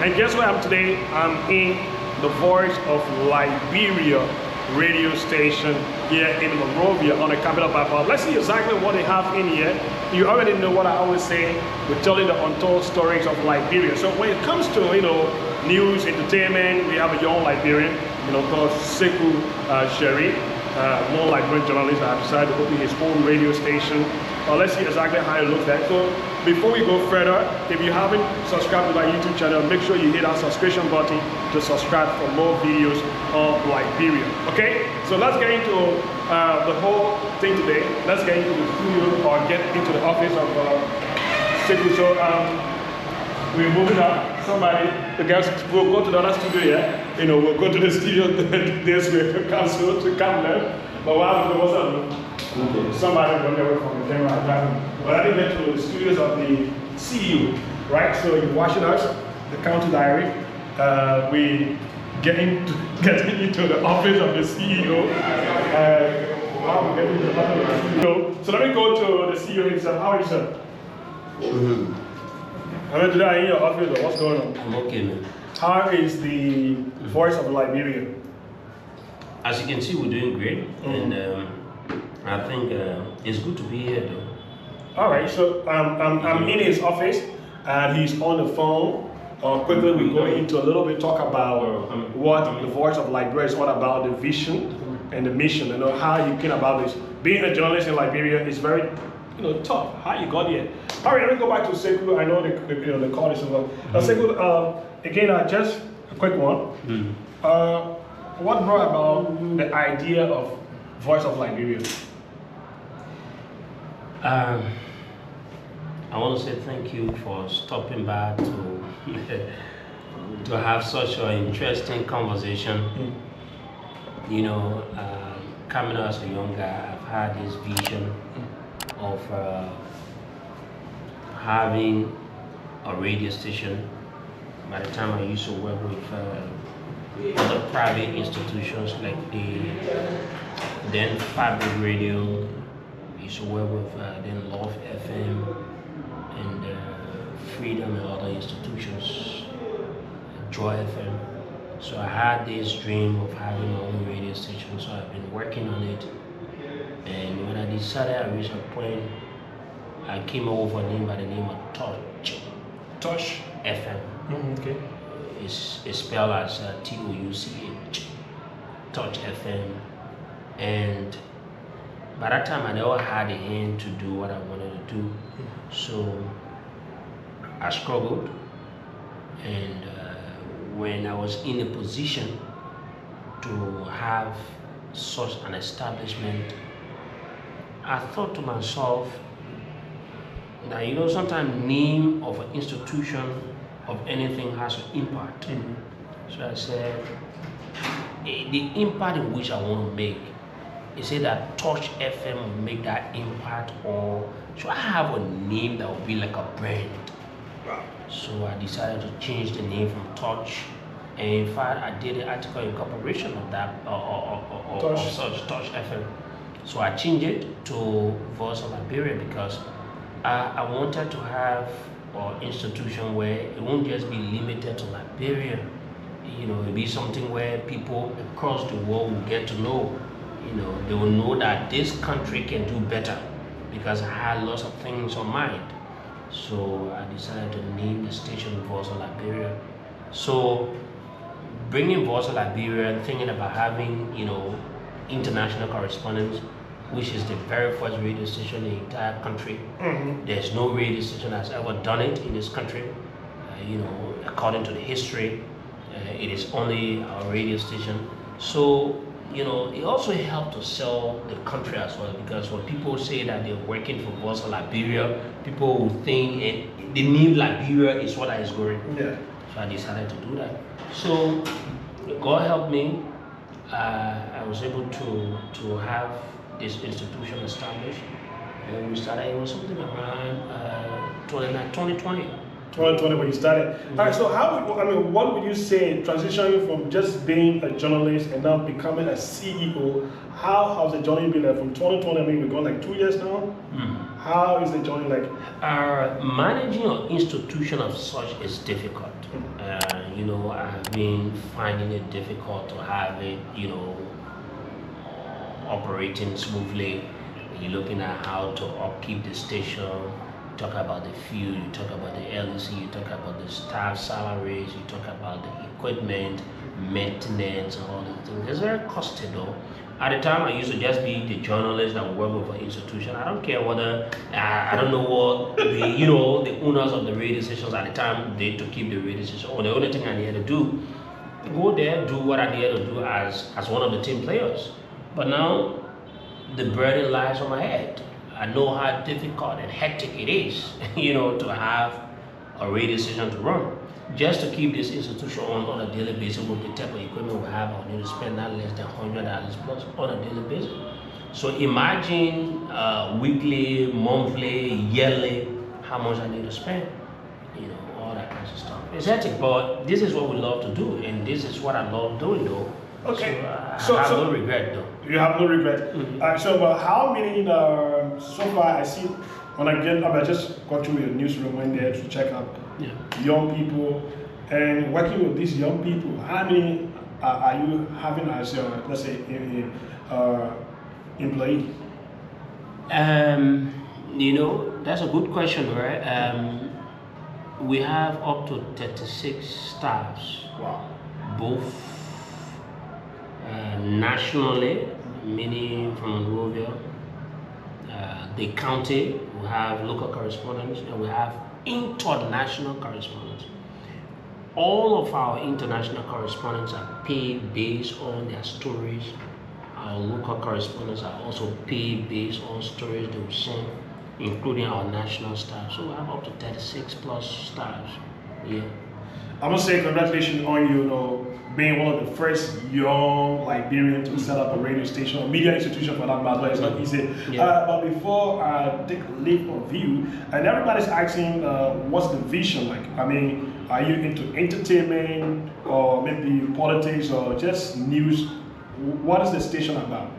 And guess where I'm today? I'm in the Voice of Liberia radio station here in Monrovia on the capital bypass. Let's see exactly what they have in here. You already know what I always say, we're telling the untold stories of Liberia. So when it comes to, news, entertainment, we have a young Liberian, called SEKOU SHERIFF, more Liberian journalist that decided to open his own radio station. Let's see exactly how it looks like. So before we go further, if you haven't subscribed to my YouTube channel, make sure you hit that subscription button to subscribe for more videos on Liberia. Okay, so let's get into the whole thing today. Let's get into the studio or get into the office of SEKOU. So we're moving up. The guys will go to the other studio here. We'll go to the studio this way to come there. But what's up? Okay. Somebody will never from the camera. But I didn't get to the studios of the CEO, right? So you're watching us, the County Diary. We getting into the office of the CEO. Wow, we're getting into the office of the CEO. So let me go to the CEO himself. How are you, sir? I'm today in your office, or what's going on? I'm okay, man. How is the Voice of Liberia? As you can see, we're doing great, and I think it's good to be here, though. All right, so I'm in his office, and he's on the phone. Quickly, we go into a little bit, talk about what the Voice of Liberia is, what about the vision and the mission, how you came about this. Being a journalist in Liberia is very tough. How you got here? All right, let me go back to SEKOU. I know the call is over. SEKOU, again, just a quick one. What brought about the idea of Voice of Liberia? I want to say thank you for stopping by to to have such an interesting conversation. Coming out as a young guy, I've had this vision of having a radio station. By the time I used to work with other private institutions like the then Fabric Radio, I used to work with then Love FM and Freedom and other institutions, Joy FM. So I had this dream of having my own radio station, so I've been working on it. And when I decided, I reached a point, I came up with a name by the name of Touch FM. Okay. It's spelled as Touch, Touch FM. And by that time, I never had a hand to do what I wanted to do. So I struggled. And when I was in a position to have such an establishment, I thought to myself that sometimes name of an institution of anything has an impact. So I said the impact in which I want to make, he said that Touch FM will make that impact, or should I have a name that would be like a brand? So I decided to change the name from Touch, and in fact I did an article incorporation of that Touch FM. So I changed it to Voice of Liberia because I wanted to have an institution where it won't just be limited to Liberia. It'll be something where people across the world will get to know. They will know that this country can do better because I had lots of things on mind. So I decided to name the station Voice of Liberia. So bringing Voice of Liberia, thinking about having, international correspondence, which is the very first radio station in the entire country. There's no radio station that's ever done it in this country. According to the history, it is only a radio station. So, it also helped to sell the country as well, because when people say that they're working for Voice of Liberia, people will think the name Liberia is what is going. Yeah. So I decided to do that. So God helped me. I was able to have this institution established. And we started, it was something around 2020. 2020 when you started. All right, so what would you say, transitioning from just being a journalist and now becoming a CEO, how has the journey been like from 2020? We're going like 2 years now. How is the journey like? Managing an institution of such is difficult. You know, I've been finding it difficult to have it, you know, operating smoothly. You're looking at how to upkeep the station. You talk about the fuel, you talk about the LEC, you talk about the staff salaries, you talk about the equipment, maintenance, and all these things. It's very costly though. At the time, I used to just be the journalist that would work with an institution. I don't care whether, I don't know what the, you know, the owners of the radio stations at the time did to keep the radio station. Or the only thing I needed to do, go there, do what I needed to do as one of the team players. But now, the burden lies on my head. I know how difficult and hectic it is, you know, to have a radio station to run. Just to keep this institution on a daily basis with the type of equipment we have, I need to spend not less than $100 plus on a daily basis. So imagine weekly, monthly, yearly, how much I need to spend, you know, all that kind of stuff. It's hectic, but this is what we love to do, and this is what I love doing though. Okay. So I have no regret though. You have no regret. So, but how many, so far I see, when I just got through your newsroom, went there to check out young people, and working with these young people, how many are you having as your, let's say, employee? You know, that's a good question, right? We have up to 36 staffs. Wow. Both nationally, meaning from Monrovia, the county, we have local correspondents, and we have international correspondents. All of our international correspondents are paid based on their stories. Our local correspondents are also paid based on stories they will send, including our national staff. So we have up to 36 plus staffs. Yeah. I must say congratulations on you, know, being one of the first young Liberians to set up a radio station, a media institution for that matter. It's not easy. Yeah. But before I take a leap of you, and everybody's asking, what's the vision like? I mean, are you into entertainment or maybe politics or just news? What is the station about?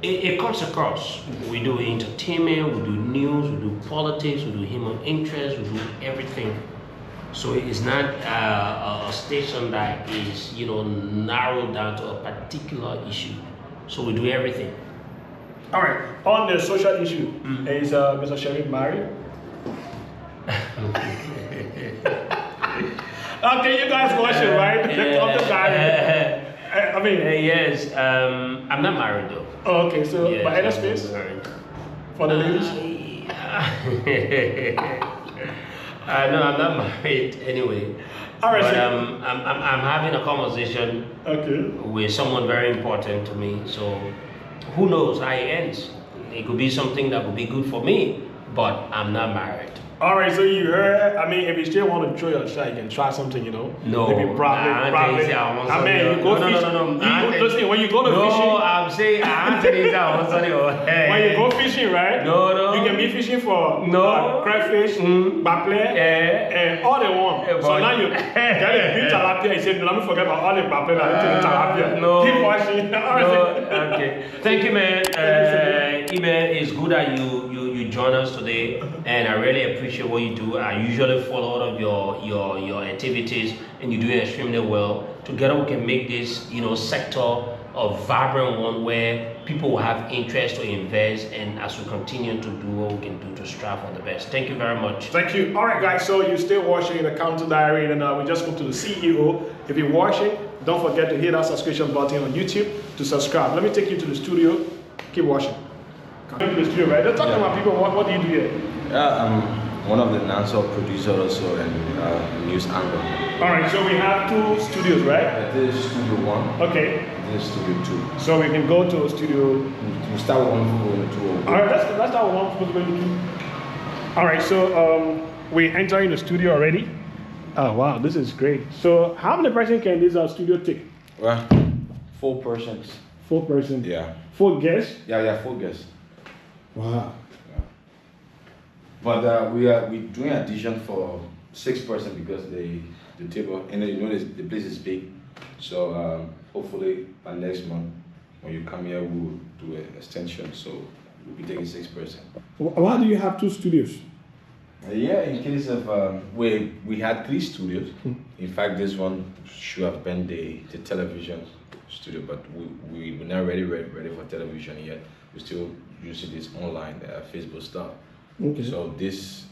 It cuts across. We do entertainment, we do news, we do politics, we do human interest, we do everything. So it's not a station that is, you know, narrowed down to a particular issue. So we do everything. All right. On the social issue, is Mr. Sheriff married? Okay, you guys question, right? I mean, yes. I'm not married though. Oh, okay. So, yes, but any space for the ladies? No, I'm not married anyway. All right, but I'm having a conversation with someone very important to me. So who knows how it ends? It could be something that would be good for me, but I'm not married. All right, so you heard. I mean, if you still want to throw your shot, you can try something, you know. No, maybe probably. I mean, you go fishing. Listen, when you go to fishing. No, I'm saying when you go fishing, right? No. You can be fishing for crayfish, baple, and all they want. So now you get a big tilapia. You say, let me forget about all the baple and tilapia. No. Keep watching. Okay. Thank you, man. Ibe, it's good that you join us today, and I really appreciate what you do. I usually follow all of your activities, and you do it extremely well. Together, we can make this, you know, sector a vibrant one where people will have interest to invest, and as we continue to do what we can do to strive for the best. Thank you very much. Thank you. All right, guys. So you're still watching the Counter Diary, and we just spoke to the CEO. If you're watching, don't forget to hit that subscription button on YouTube to subscribe. Let me take you to the studio. Keep watching. Come to the studio, right? They're talking about people. What do you do here? Yeah, I'm one of the announcer producers also and news anchor. All right, so we have two studios, right? This is Studio 1. Okay. This is Studio 2. So we can go to studio. We start with 1, 4, and 2. All right, let's start with 1, 4, and 2. All right, so we're entering the studio already. Oh wow, this is great. So how many persons can this studio take? Well, 4 persons. 4 persons. Yeah. 4 guests. Yeah, 4 guests. Wow. But we're doing addition for 6 persons because the table, and you know the place is big. So hopefully by next month when you come here we'll do an extension. So we'll be taking 6 persons. Why do you have 2 studios? Yeah, in case of we had 3 studios. In fact, this one should have been the television studio, but we're not ready for television yet. We're still using this online Facebook stuff. Okay. So this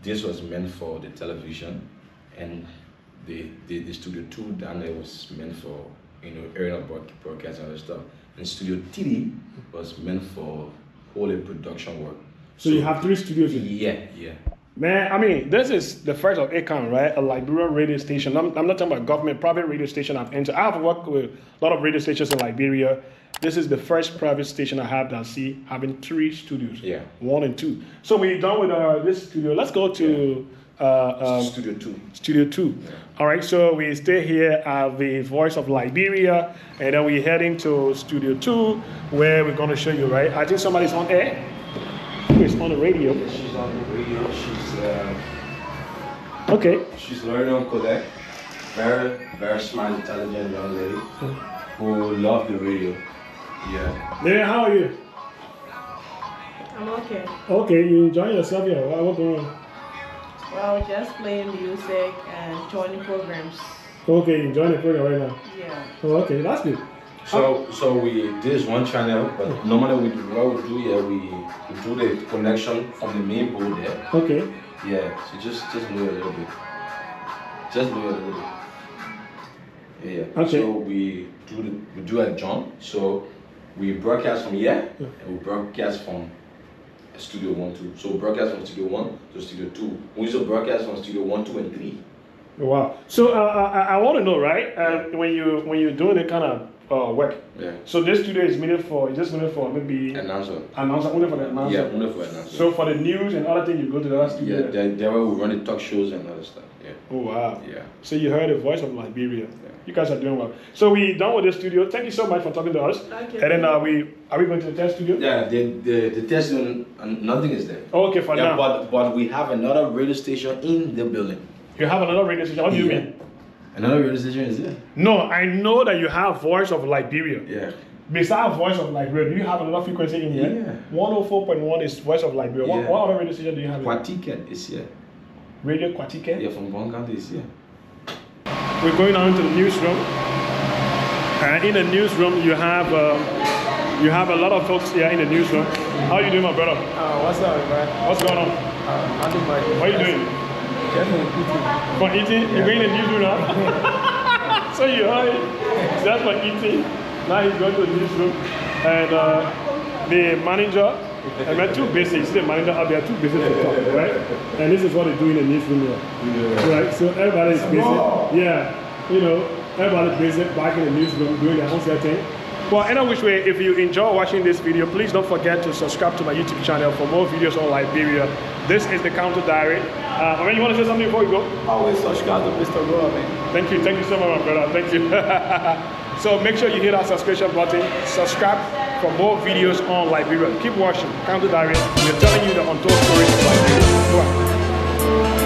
was meant for the television, and the Studio 2 down there was meant for aerial broadcast and other stuff. And Studio 3 was meant for whole production work. So you have 3 studios? Yeah. Man, I mean, this is the first of its kind, right? A Liberian radio station. I'm not talking about government, private radio station I've entered. I have worked with a lot of radio stations in Liberia. This is the first private station I have that I see having 3 studios. Yeah. 1 and 2. So we're done with this studio. Let's go to Studio 2. Studio 2. Yeah. All right, so we stay here at the Voice of Liberia, and then we're heading to Studio 2, where we're going to show you, right? I think somebody's on air. Who is on the radio? Yeah, she's on the radio. Okay. She's learning on codec. Very smart, intelligent young lady who loves the radio. Yeah. Lily, how are you? I'm okay. Okay, you enjoying yourself here? What's going on? Well, just playing music and joining programs. Okay, you enjoying the program right now? Yeah. Oh, okay, that's good. So we this one channel, but normally what we do here, we do the connection from the main board there. Okay. Yeah, so just lower a little bit. Just lower a little bit. Yeah. Okay. So we do a jump. So we broadcast from here, and we broadcast from Studio 1, 2. So broadcast from Studio 1 to Studio 2. We used to broadcast from Studio 1, 2, and 3. Wow. So I want to know, right? When you're doing that kind of work. Yeah. So this studio is just meant for maybe Announcer. Only for the announcer. Yeah, only for announcer. So for the news and other things, you go to the other studio. Yeah, there where we run the talk shows and other stuff. Yeah. Oh wow. Yeah. So you heard the Voice of Liberia. Yeah. You guys are doing well. So we done with the studio. Thank you so much for talking to us. Okay. And then are we going to the test studio? Yeah, the test studio, nothing is there. Okay, for Yeah, now. but we have another radio station in the building. You have another radio station. What do you Yeah. mean? Another radio station is there. No, I know that you have Voice of Liberia. Yeah. Besides Voice of Liberia, do you have another frequency in here? Yeah. 104.1 is Voice of Liberia. Yeah. What other radio station do you have? Quatiket is here. Radio Quatike? Yeah, from Bon County is here. We're going on to the newsroom. And in the newsroom, you have a lot of folks here in the newsroom. How are you doing, my brother? What's up, man? What's going on? Nothing much. What are you doing? Just eating. For eating? You're going to the newsroom now? So you heard it. That's for eating. Now he's going to the newsroom. And the manager, and we're too busy. You see the manager out there, too busy to talk, right? And this is what they do in the newsroom here. Yeah. Right? So everybody is busy. Yeah. Everybody busy back in the newsroom doing their own thing. Well, any which way, if you enjoy watching this video, please don't forget to subscribe to my YouTube channel for more videos on Liberia. This is the Counter Diary. When you want to say something before you go? Always subscribe to Mr. Goa, man. Thank you so much, my brother. Thank you. So make sure you hit that subscription button, subscribe for more videos on Liberia. Keep watching Counter Diary. We're telling you the untold stories of Liberia. Go on.